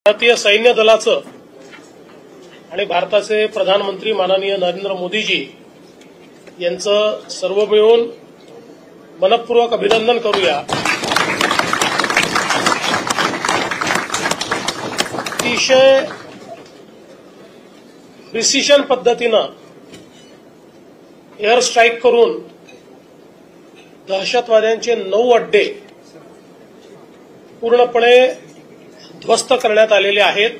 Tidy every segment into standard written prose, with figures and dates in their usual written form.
भारतीय सैन्य दलाचं आणि भारताचे प्रधानमंत्री माननीय नरेंद्र मोदीजी यांचं सर्व मिळून मनपूर्वक अभिनंदन करूया। अतिशय प्रिसिशन पद्धतीनं एअर स्ट्राईक करून दहशतवाद्यांचे 9 अड्डे पूर्णपणे ध्वस्त करण्यात आलेले आहेत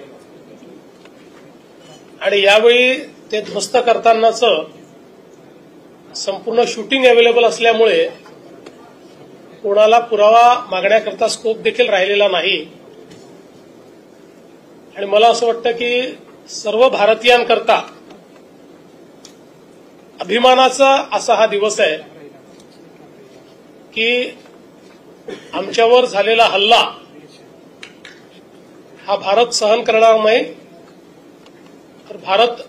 आणि यावेळी ते ध्वस्त करतानाचं संपूर्ण शूटिंग अवेलेबल असल्यामुळे कोणाला पुरावा मागण्याकरता स्कोप देखील राहिलेला नाही आणि मला असं वाटतं की सर्व भारतीयांकरता अभिमानाचा असा हा दिवस आहे की आमच्यावर झालेला हल्ला हा भारत सहन करणार नाही, तर भारत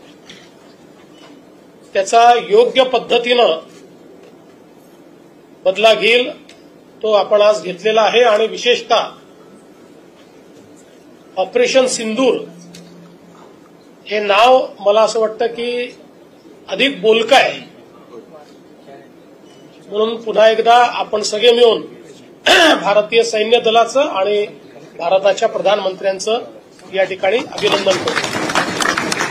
त्याचा योग्य पद्धतीनं बदला घेईल। तो आपण आज घेतलेला आहे आणि विशेषतः ऑपरेशन सिंदूर हे नाव मला असं वाटतं की अधिक बोलकं आहे, म्हणून पुन्हा एकदा आपण सगळे मिळून भारतीय सैन्य दलाचं आणि भारताच्या प्रधानमंत्र्यांचं या ठिकाणी अभिनंदन करतो।